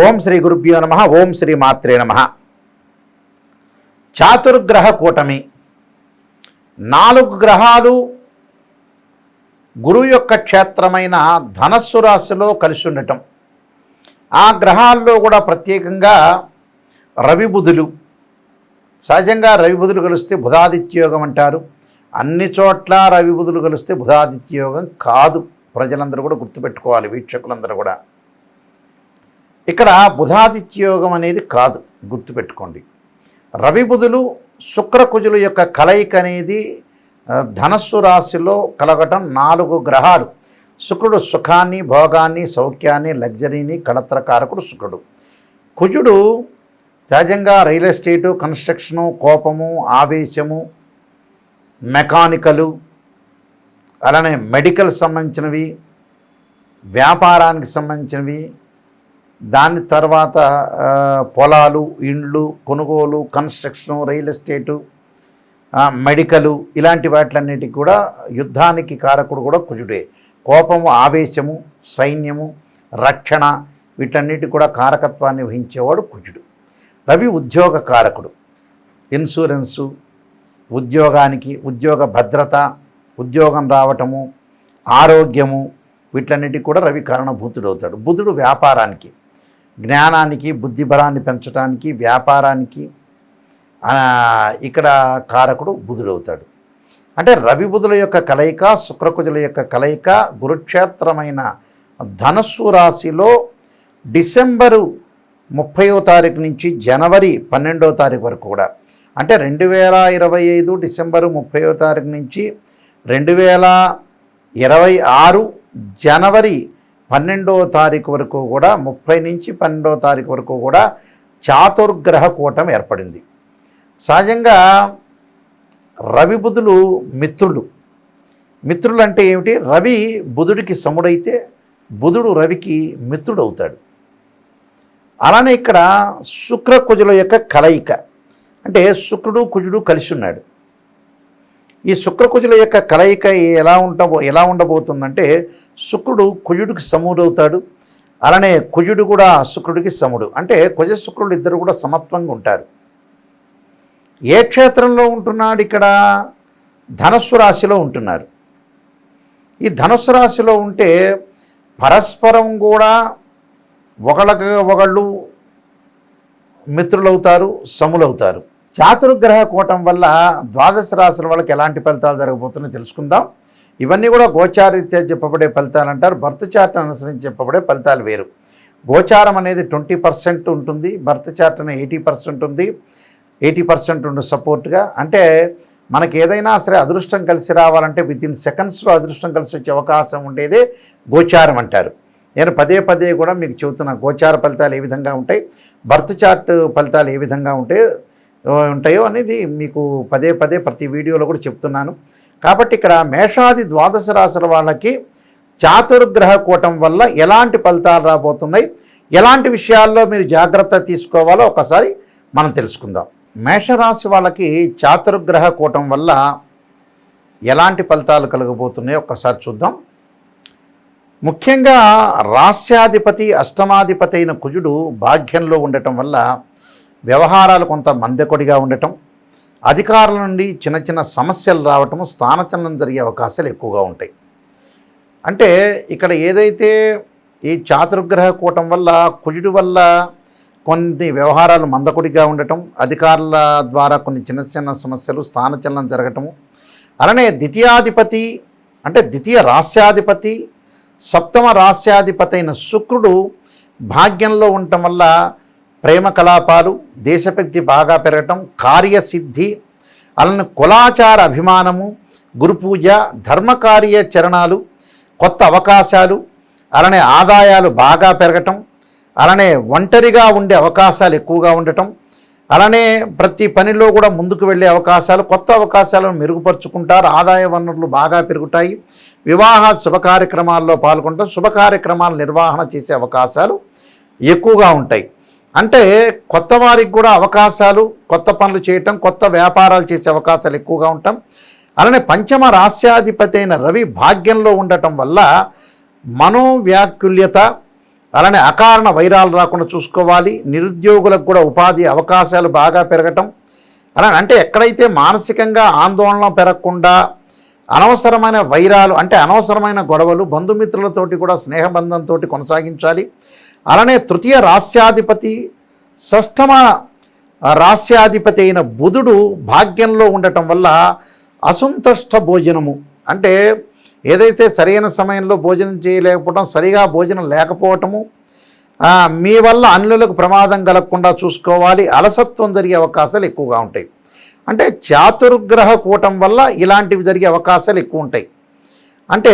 ఓం శ్రీ గురుభ్యో నమః. ఓం శ్రీ మాత్రే నమః. చాతుర్గ్రహ కూటమి 4 గ్రహాలు గురువు యొక్క క్షేత్రమైన ధనస్సు రాశిలో కలిసి ఉండటం, ఆ గ్రహాల్లో కూడా ప్రత్యేకంగా రవి బుధులు. సహజంగా రవి బుధులు కలిస్తే బుధాదిత్యయోగం అంటారు. అన్ని చోట్ల రవి బుధులు కలిస్తే బుధాదిత్యయోగం కాదు. ప్రజలందరూ కూడా గుర్తుపెట్టుకోవాలి, వీక్షకులందరూ కూడా. ఇక్కడ బుధాదిత్యయోగం అనేది కాదు, గుర్తుపెట్టుకోండి. రవి బుధులు శుక్రకుజుల యొక్క కలయిక అనేది ధనస్సు రాశిలో కలగటం 4 గ్రహాలు. శుక్రుడు సుఖాన్ని, భోగాన్ని, సౌఖ్యాన్ని, లగ్జరీని, కళత్రకారకుడు శుక్రుడు. కుజుడు సహజంగా రియల్ ఎస్టేటు, కన్స్ట్రక్షను, కోపము, ఆవేశము, మెకానికలు, అలానే మెడికల్ సంబంధించినవి, వ్యాపారానికి సంబంధించినవి, దాని తర్వాత పొలాలు, ఇండ్లు, కొనుగోలు, కన్స్ట్రక్షను, రియల్ ఎస్టేటు, మెడికలు, ఇలాంటి వాటిలన్నిటికీ కూడా యుద్ధానికి కారకుడు కూడా కుజుడే. కోపము, ఆవేశము, సైన్యము, రక్షణ, వీటన్నిటి కూడా కారకత్వాన్ని వహించేవాడు కుజుడు. రవి ఉద్యోగ కారకుడు. ఇన్సూరెన్సు, ఉద్యోగానికి, ఉద్యోగ భద్రత, ఉద్యోగం రావటము, ఆరోగ్యము, వీటన్నిటికి కూడా రవి కారణభూతుడు అవుతాడు. బుధుడు వ్యాపారానికి, జ్ఞానానికి, బుద్ధిబలాన్ని పెంచడానికి, వ్యాపారానికి ఇక్కడ కారకుడు బుధుడు అవుతాడు. అంటే రవి బుధుల యొక్క కలయిక, శుక్రకుజుల యొక్క కలయిక గురుక్షేత్రమైన ధనస్సు రాశిలో డిసెంబరు 30వ తారీఖు నుంచి జనవరి 12వ తారీఖు వరకు కూడా, అంటే 2025 డిసెంబరు 30వ తారీఖు నుంచి 2026 జనవరి 12వ తారీఖు వరకు కూడా, 30 నుంచి 12వ తారీఖు వరకు కూడా చాతుర్గ్రహ కూటమి ఏర్పడింది. సహజంగా రవి బుధులు మిత్రులు. మిత్రులు అంటే ఏమిటి? రవి బుధుడికి సముడైతే బుధుడు రవికి మిత్రుడు అవుతాడు. అలానే ఇక్కడ శుక్ర కుజుల యొక్క కలయిక, అంటే శుక్రుడు కుజుడు కలిసి ఉన్నాడు. ఈ శుక్రకుజుల యొక్క కలయిక ఎలా ఉండబోతుందంటే, శుక్రుడు కుజుడికి సముడవుతాడు, అలానే కుజుడు కూడా శుక్రుడికి సముడు. అంటే కుజ శుక్రుడు ఇద్దరు కూడా సమత్వంగా ఉంటారు. ఏ క్షేత్రంలో ఉంటున్నాడు? ఇక్కడ ధనస్సు రాశిలో ఉంటున్నారు. ఈ ధనస్సు రాశిలో ఉంటే పరస్పరం కూడా ఒకళ్ళు మిత్రులవుతారు, సములవుతారు. చాతుర్గ్రహ కూటం వల్ల ద్వాదశ రాశుల వాళ్ళకి ఎలాంటి ఫలితాలు జరగబోతున్నాయో తెలుసుకుందాం. ఇవన్నీ కూడా గోచారీత్యా చెప్పబడే ఫలితాలు అంటారు. బర్త్ చార్ట్ అనుసరించి చెప్పబడే ఫలితాలు వేరు. గోచారం అనేది 20% ఉంటుంది, బర్త్ చార్ట్ అనేది 80% ఉంది. 80% ఉండే సపోర్ట్గా. అంటే మనకి ఏదైనా సరే అదృష్టం కలిసి రావాలంటే వితిన్ సెకండ్స్లో అదృష్టం కలిసి వచ్చే అవకాశం ఉండేదే గోచారం అంటారు. నేను పదే కూడా మీకు చెబుతున్నా, గోచార ఫలితాలు ఏ విధంగా ఉంటాయి, బర్త్ చార్ట్ ఫలితాలు ఏ విధంగా ఉంటాయో అనేది మీకు పదే ప్రతి వీడియోలో కూడా చెప్తున్నాను. కాబట్టి ఇక్కడ మేషాది ద్వాదశ రాశుల వాళ్ళకి చాతుర్గ్రహ కూటం వల్ల ఎలాంటి ఫలితాలు రాబోతున్నాయి, ఎలాంటి విషయాల్లో మీరు జాగ్రత్త తీసుకోవాలో ఒకసారి మనం తెలుసుకుందాం. మేషరాశి వాళ్ళకి చాతుర్గ్రహ కూటం వల్ల ఎలాంటి ఫలితాలు కలగబోతున్నాయో ఒక్కసారి చూద్దాం. ముఖ్యంగా రాస్యాధిపతి, అష్టమాధిపతి అయిన కుజుడు భాగ్యంలో ఉండటం వల్ల వ్యవహారాలు కొంత మందకొడిగా ఉండటం, అధికారుల నుండి చిన్న సమస్యలు రావటం, స్థానచలనం జరిగే అవకాశాలు ఎక్కువగా ఉంటాయి. అంటే ఇక్కడ ఏదైతే ఈ చాతుర్గ్రహ కూటం వల్ల కుజుడు వల్ల కొన్ని వ్యవహారాలు మందకొడిగా ఉండటం, అధికారుల ద్వారా కొన్ని చిన్న సమస్యలు, స్థానచలనం జరగటము, అలానే ద్వితీయాధిపతి అంటే ద్వితీయ రాస్యాధిపతి, సప్తమ రాస్యాధిపతి అయిన శుక్రుడు భాగ్యంలో ఉండటం వల్ల ప్రేమ కలాపాలు, దేశభక్తి బాగా పెరగటం, కార్యసిద్ధి, అలానే కులాచార అభిమానము, గురుపూజ, ధర్మకార్య చరణాలు, కొత్త అవకాశాలు, అలానే ఆదాయాలు బాగా పెరగటం, అలానే ఒంటరిగా ఉండే అవకాశాలు ఎక్కువగా ఉండటం, అలానే ప్రతి పనిలో కూడా ముందుకు వెళ్ళే అవకాశాలు, కొత్త అవకాశాలను మెరుగుపరుచుకుంటారు, ఆదాయ వనరులు బాగా పెరుగుతాయి, వివాహ శుభ కార్యక్రమాల్లో పాల్గొంటాం, శుభ కార్యక్రమాల నిర్వహణ చేసే అవకాశాలు ఎక్కువగా ఉంటాయి. అంటే కొత్త వారికి కూడా అవకాశాలు, కొత్త పనులు చేయటం, కొత్త వ్యాపారాలు చేసే అవకాశాలు ఎక్కువగా ఉంటాం. అలానే పంచమ రాస్యాధిపతి అయిన రవి భాగ్యంలో ఉండటం వల్ల మనోవ్యాకుల్యత, అలానే అకారణ వైరాలు రాకుండా చూసుకోవాలి. నిరుద్యోగులకు కూడా ఉపాధి అవకాశాలు బాగా పెరగటం. అలా అంటే ఎక్కడైతే మానసికంగా ఆందోళన పెరగకుండా అనవసరమైన వైరాలు అంటే అనవసరమైన గొడవలు బంధుమిత్రులతోటి కూడా స్నేహబంధంతో కొనసాగించాలి. అలానే తృతీయ రాస్యాధిపతి షష్ఠమ రాస్యాధిపతి అయిన బుధుడు భాగ్యంలో ఉండటం వల్ల అసంతుష్ట భోజనము అంటే ఏదైతే సరైన సమయంలో భోజనం చేయలేకపోవటం, సరిగా భోజనం లేకపోవటము, మీ వల్ల అన్యులకు ప్రమాదం కలగకుండా చూసుకోవాలి. అలసత్వం జరిగే అవకాశాలు ఎక్కువగా ఉంటాయి. అంటే చాతుర్గ్రహ కూటం వల్ల ఇలాంటివి జరిగే అవకాశాలు ఎక్కువ ఉంటాయి. అంటే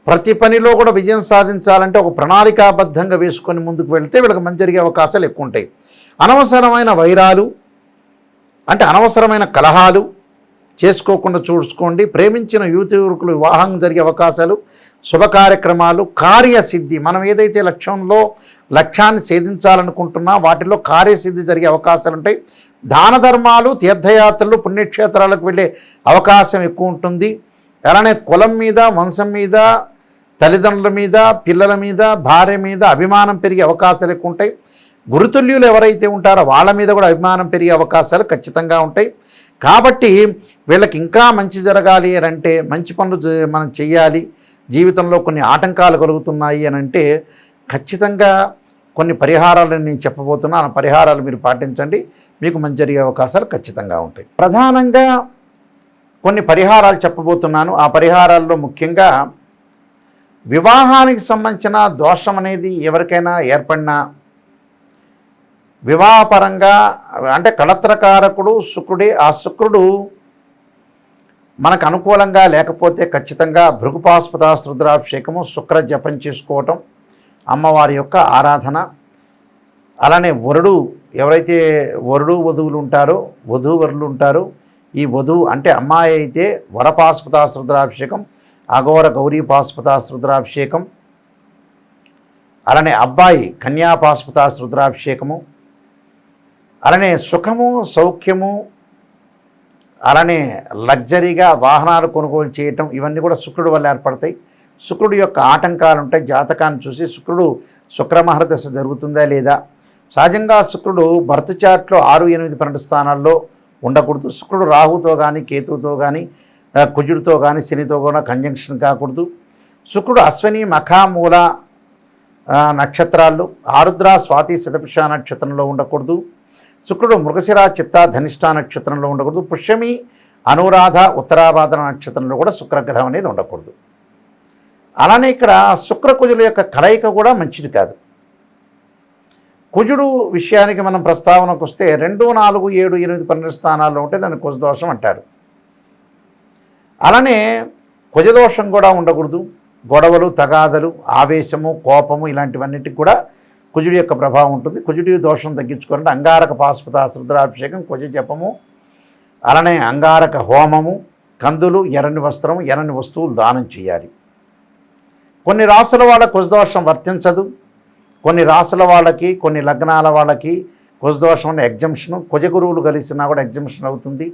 ప్రతి పనిలో కూడా విజయం సాధించాలంటే ఒక ప్రణాళికాబద్ధంగా వేసుకొని ముందుకు వెళ్తే వీళ్ళకి మంచి జరిగే అవకాశాలు ఎక్కువ ఉంటాయి. అనవసరమైన వైరాలు అంటే అనవసరమైన కలహాలు చేసుకోకుండా చూసుకోండి. ప్రేమించిన యువకులు వివాహం జరిగే అవకాశాలు, శుభ కార్యక్రమాలు, కార్యసిద్ధి, మనం ఏదైతే లక్ష్యాన్ని ఛేదించాలనుకుంటున్నా వాటిలో కార్యసిద్ధి జరిగే అవకాశాలు ఉంటాయి. దాన ధర్మాలు, తీర్థయాత్రలు, పుణ్యక్షేత్రాలకు వెళ్ళే అవకాశం ఎక్కువ ఉంటుంది. అలానే కులం మీద, వంశం మీద, తల్లిదండ్రుల మీద, పిల్లల మీద, భార్య మీద అభిమానం పెరిగే అవకాశాలు ఎక్కువ ఉంటాయి. గురుతుల్యులు ఎవరైతే ఉంటారో వాళ్ళ మీద కూడా అభిమానం పెరిగే అవకాశాలు ఖచ్చితంగా ఉంటాయి. కాబట్టి వీళ్ళకి ఇంకా మంచి జరగాలి అని అంటే, మంచి పనులు మనం చెయ్యాలి, జీవితంలో కొన్ని ఆటంకాలు కలుగుతున్నాయి అని అంటే ఖచ్చితంగా కొన్ని పరిహారాలను నేను చెప్పబోతున్నాను. ఆ పరిహారాలు మీరు పాటించండి, మీకు మంచి జరిగే అవకాశాలు ఖచ్చితంగా ఉంటాయి. ప్రధానంగా కొన్ని పరిహారాలు చెప్పబోతున్నాను. ఆ పరిహారాల్లో ముఖ్యంగా వివాహానికి సంబంధించిన దోషం అనేది ఎవరికైనా ఏర్పడినా, వివాహపరంగా అంటే కళత్రకారకుడు శుక్రుడే, ఆ శుక్రుడు మనకు అనుకూలంగా లేకపోతే ఖచ్చితంగా భృగుపాస్పద రుద్రాభిషేకము, శుక్ర జపం చేసుకోవటం, అమ్మవారి యొక్క ఆరాధన. అలానే ఎవరైతే వధువులు ఉంటారో, వధూవరులు ఉంటారో, ఈ వధువు అంటే అమ్మాయి అయితే వరపాస్పద రుద్రాభిషేకం, అఘోర గౌరీ పాస్పద రుద్రాభిషేకం, అలానే అబ్బాయి కన్యాపాస్పద రుద్రాభిషేకము, అలానే సుఖము, సౌఖ్యము, అలానే లగ్జరీగా వాహనాలు కొనుగోలు చేయటం, ఇవన్నీ కూడా శుక్రుడు వల్ల ఏర్పడతాయి. శుక్రుడు యొక్క ఆటంకాలు ఉంటాయి. జాతకాన్ని చూసి శుక్రమహర దశ జరుగుతుందా లేదా. సహజంగా శుక్రుడు బర్త్ చార్ట్లో 6, 8, 12 స్థానాల్లో ఉండకూడదు. శుక్రుడు రాహుతో కానీ, కేతువుతో కానీ, కుజుడితో కానీ, శనితో కూడా కంజంక్షన్ కాకూడదు. శుక్రుడు అశ్విని, మఖ, మూల నక్షత్రాల్లో, ఆరుద్ర, స్వాతి, శతభిష నక్షత్రంలో ఉండకూడదు. శుక్రుడు మృగశిర, చిత్త, ధనిష్ట నక్షత్రంలో ఉండకూడదు. పుష్యమి, అనురాధ, ఉత్తరాభాద్ర నక్షత్రంలో కూడా శుక్రగ్రహం అనేది ఉండకూడదు. అలానే ఇక్కడ శుక్రకుజుల యొక్క కలయిక కూడా మంచిది కాదు. కుజుడు విషయానికి మనం ప్రస్తావనకు వస్తే 2, 4, 7, 8, 12 స్థానాల్లో ఉంటే దాన్ని కుజదోషం అంటారు. అలానే కుజదోషం కూడా ఉండకూడదు. గొడవలు, తగాదలు, ఆవేశము, కోపము ఇలాంటివన్నిటికి కూడా కుజుడి యొక్క ప్రభావం ఉంటుంది. కుజుడి దోషం తగ్గించుకోవాలంటే అంగారక పాశుపత రుద్రాభిషేకం, కుజ జపము, అలానే అంగారక హోమము, కందులు, ఎర్రని వస్త్రం, ఎర్రని వస్తువులు దానం చేయాలి. కొన్ని రాసుల వాళ్ళ కుజదోషం వర్తించదు. కొన్ని రాసుల వాళ్ళకి, కొన్ని లగ్నాల వాళ్ళకి కుజదోషం అనే ఎగ్జంప్షను, కుజగురువులు కలిసినా కూడా ఎగ్జంప్షన్ అవుతుంది.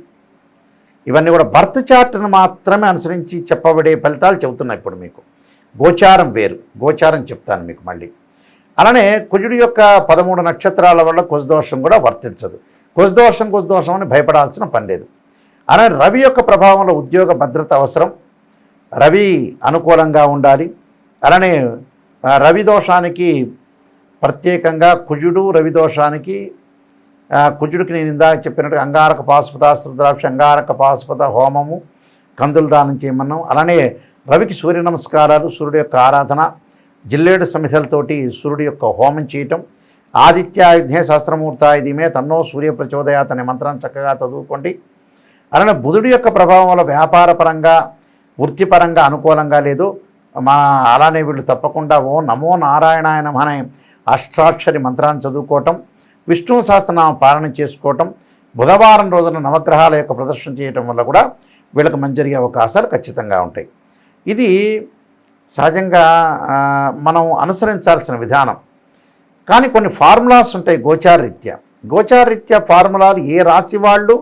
ఇవన్నీ కూడా బర్త్ చార్ట్ను మాత్రమే అనుసరించి చెప్పబడే ఫలితాలు చెబుతున్నాయి. ఇప్పుడు మీకు గోచారం వేరు, గోచారం చెప్తాను మీకు మళ్ళీ. అలానే కుజుడి యొక్క 13 నక్షత్రాల వల్ల కుజదోషం కూడా వర్తించదు. కుజదోషం అని భయపడాల్సిన పని లేదు. అలానే రవి యొక్క ప్రభావంలో ఉద్యోగ భద్రత అవసరం. రవి అనుకూలంగా ఉండాలి. అలానే రవి దోషానికి ప్రత్యేకంగా కుజుడు, రవి దోషానికి కుజుడికి నేను ఇందాక చెప్పినట్టు అంగారక పాశుపత రుద్రాభిషేకం, అంగారక పాశుపత హోమము, కందులు దానం చేయమన్నాం. అలానే రవికి సూర్య నమస్కారాలు, సూర్యుడు యొక్క ఆరాధన, జిల్లేడు సమిధలతోటి సూర్యుడి యొక్క హోమం చేయటం, ఆదిత్యాయుధ్నే సహస్రమూర్తాయుధిమే తన్నో సూర్య ప్రచోదయాత్ అనే మంత్రాన్ని చక్కగా చదువుకోండి. అలానే బుధుడి యొక్క ప్రభావం వల్ల వ్యాపారపరంగా, వృత్తిపరంగా అనుకూలంగా లేదు. అలానే వీళ్ళు తప్పకుండా ఓ నమో నారాయణాయ నమః అనే అష్టాక్షరి మంత్రాన్ని చదువుకోవటం, విష్ణు సహస్రనామ పాలన చేసుకోవటం, బుధవారం రోజున నవగ్రహాల యొక్క ప్రదర్శన చేయటం వల్ల కూడా వీళ్ళకి మంచి జరిగే అవకాశాలు ఖచ్చితంగా ఉంటాయి. ఇది సహజంగా మనం అనుసరించాల్సిన విధానం. కానీ కొన్ని ఫార్ములాస్ ఉంటాయి గోచారరీత్యా ఫార్ములాలు ఏ రాశి వాళ్ళు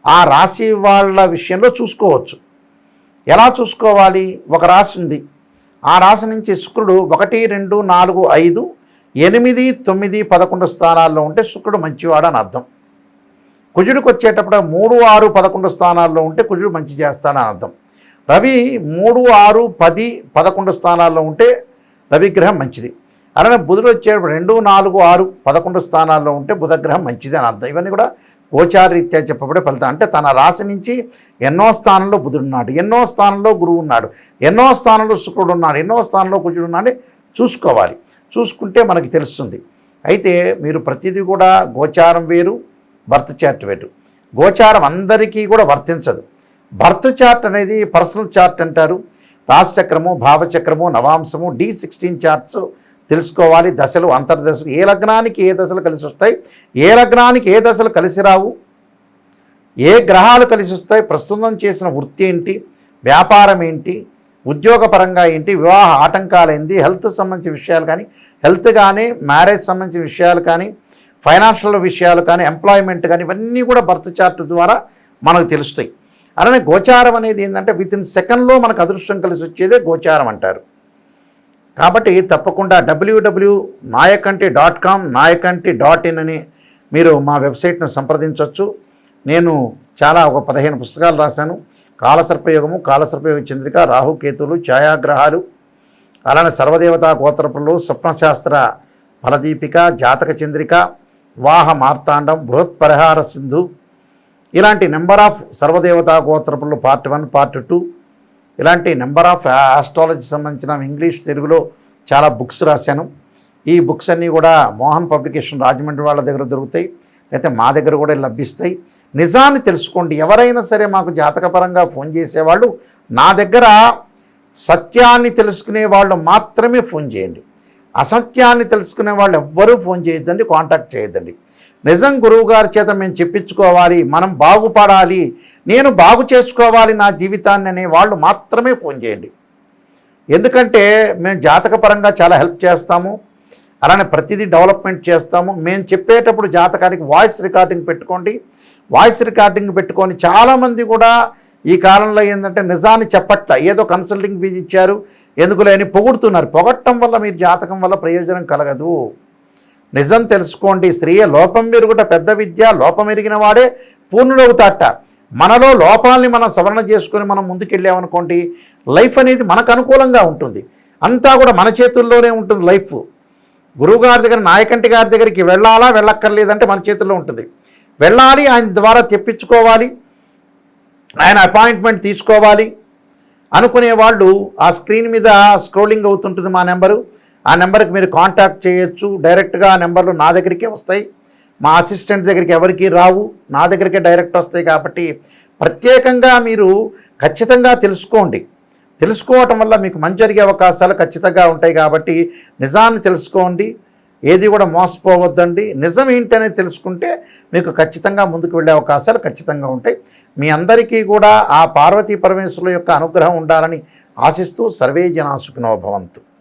ఆ రాశి వాళ్ళ విషయంలో చూసుకోవచ్చు. ఎలా చూసుకోవాలి? ఒక రాశి ఉంది, ఆ రాశి నుంచి శుక్రుడు 1, 2, 4, 5, 8, 9, 11 స్థానాల్లో ఉంటే శుక్రుడు మంచివాడు అని అర్థం. కుజుడికి వచ్చేటప్పుడు 3, 6, 11 స్థానాల్లో ఉంటే కుజుడు మంచి చేస్తాడని అర్థం. రవి 3, 6, 10, 11 స్థానాల్లో ఉంటే రవిగ్రహం మంచిది. అలానే బుధుడు వచ్చేటప్పుడు 2, 4, 6, 11 స్థానాల్లో ఉంటే బుధగ్రహం మంచిది అని అర్థం. ఇవన్నీ కూడా గోచారరీత్యా చెప్పబడే ఫలితం. అంటే తన రాశి నుంచి ఎన్నో స్థానంలో బుధుడు ఉన్నాడు, ఎన్నో స్థానంలో గురువు ఉన్నాడు, ఎన్నో స్థానంలో శుక్రుడు ఉన్నాడు, ఎన్నో స్థానంలో కుజుడు ఉన్నాడు చూసుకోవాలి. చూసుకుంటే మనకి తెలుస్తుంది. అయితే మీరు ప్రతిదీ కూడా గోచారం వేరు, బర్త్ చార్ట్ వేరు. గోచారం అందరికీ కూడా వర్తించదు. బర్త్ చార్ట్ అనేది పర్సనల్ చార్ట్ అంటారు. రాశిచక్రము, భావచక్రము, నవాంశము, D16 చార్ట్స్ తెలుసుకోవాలి. దశలు, అంతర్దశలు, ఏ లగ్నానికి ఏ దశలు కలిసి వస్తాయి, ఏ లగ్నానికి ఏ దశలు కలిసి రావు, ఏ గ్రహాలు కలిసి వస్తాయి, ప్రస్తుతం చేసిన వృత్తి ఏంటి, వ్యాపారం ఏంటి, ఉద్యోగపరంగా ఏంటి, వివాహ ఆటంకాలు ఏంటి, హెల్త్ సంబంధించిన విషయాలు కానీ, హెల్త్ కానీ, మ్యారేజ్ సంబంధించిన విషయాలు కానీ, ఫైనాన్షియల్ విషయాలు కానీ, ఎంప్లాయ్మెంట్ కానీ, ఇవన్నీ కూడా బర్త్ చార్ట్ ద్వారా మనకు తెలుస్తాయి. అలానే గోచారం అనేది ఏంటంటే వితిన్ సెకండ్లో మనకు అదృష్టం కలిసి వచ్చేదే గోచారం అంటారు. కాబట్టి తప్పకుండా www.nayakanti.com, nayakanti.in అని మీరు మా వెబ్సైట్ను సంప్రదించవచ్చు. నేను ఒక 15 పుస్తకాలు రాశాను. కాలసర్పయోగము, కాలసర్పయోగ చంద్రిక, రాహుకేతువులు, ఛాయాగ్రహాలు, అలానే సర్వదేవతా గోత్రపులు, స్వప్నశాస్త్ర ఫలదీపిక, జాతక చంద్రిక, వివాహ మార్తాండం, బృహత్ పరిహార సింధు, ఇలాంటి నెంబర్ ఆఫ్ సర్వదేవతా గోత్రపులు పార్ట్ 1, పార్ట్ 2, ఇలాంటి నెంబర్ ఆఫ్ ఆస్ట్రాలజీ సంబంధించిన ఇంగ్లీష్, తెలుగులో చాలా బుక్స్ రాశాను. ఈ బుక్స్ అన్నీ కూడా మోహన్ పబ్లికేషన్ రాజమండ్రి వాళ్ళ దగ్గర దొరుకుతాయి, అయితే మా దగ్గర కూడా లభిస్తాయి. నిజాన్ని తెలుసుకోండి. ఎవరైనా సరే మాకు జాతకపరంగా ఫోన్ చేసేవాళ్ళు నా దగ్గర సత్యాన్ని తెలుసుకునే వాళ్ళు మాత్రమే ఫోన్ చేయండి. అసత్యాన్ని తెలుసుకునే వాళ్ళు ఎవ్వరూ ఫోన్ చేయొద్దండి, కాంటాక్ట్ చేయొద్దండి. నిజం గురువుగారి చేత మేము చెప్పించుకోవాలి, మనం బాగుపడాలి, నేను బాగు చేసుకోవాలి నా జీవితాన్ని అనే వాళ్ళు మాత్రమే ఫోన్ చేయండి. ఎందుకంటే మేము జాతకపరంగా చాలా హెల్ప్ చేస్తాము, అలానే ప్రతిదీ డెవలప్మెంట్ చేస్తాము. మేము చెప్పేటప్పుడు జాతకానికి వాయిస్ రికార్డింగ్ పెట్టుకోండి. వాయిస్ రికార్డింగ్ పెట్టుకొని చాలామంది కూడా ఈ కాలంలో ఏంటంటే నిజాన్ని చెప్పట్ల, ఏదో కన్సల్టింగ్ ఫీజు ఇచ్చారు ఎందుకులే అని పొగుడుతున్నారు. పొగట్టం వల్ల మీరు జాతకం వల్ల ప్రయోజనం కలగదు. నిజం తెలుసుకోండి. స్త్రీయ లోపం మెరుగుట పెద్ద విద్య, లోపం ఎరిగిన వాడే పూర్ణుడవుతాట. మనలో లోపాలని మనం సవరణ చేసుకొని మనం ముందుకెళ్ళామనుకోండి, లైఫ్ అనేది మనకు అనుకూలంగా ఉంటుంది. అంతా కూడా మన చేతుల్లోనే ఉంటుంది లైఫ్. గురువుగారి దగ్గర, నాయకంటి గారి దగ్గరికి వెళ్ళాలా వెళ్ళక్కర్లేదంటే మన చేతుల్లో ఉంటుంది. వెళ్ళాలి, ఆయన ద్వారా తెప్పించుకోవాలి, ఆయన అపాయింట్మెంట్ తీసుకోవాలి అనుకునే వాళ్ళు ఆ స్క్రీన్ మీద స్క్రోలింగ్ అవుతుంటుంది మా నెంబరు. ఆ నెంబర్కి మీరు కాంటాక్ట్ చేయొచ్చు. డైరెక్ట్గా ఆ నెంబర్లు నా దగ్గరికే వస్తాయి, మా అసిస్టెంట్ దగ్గరికి ఎవరికి రావు, నా దగ్గరికే డైరెక్ట్ వస్తాయి. కాబట్టి ప్రత్యేకంగా మీరు ఖచ్చితంగా తెలుసుకోండి. తెలుసుకోవటం వల్ల మీకు మంచి జరిగే అవకాశాలు ఖచ్చితంగా ఉంటాయి. కాబట్టి నిజాన్ని తెలుసుకోండి, ఏది కూడా మోసపోవద్దండి. నిజం ఏంటనేది తెలుసుకుంటే మీకు ఖచ్చితంగా ముందుకు వెళ్ళే అవకాశాలు ఖచ్చితంగా ఉంటాయి. మీ అందరికీ కూడా ఆ పార్వతీ పరమేశ్వరుల యొక్క అనుగ్రహం ఉండాలని ఆశిస్తూ సర్వే జనా సుఖినో భవంతు.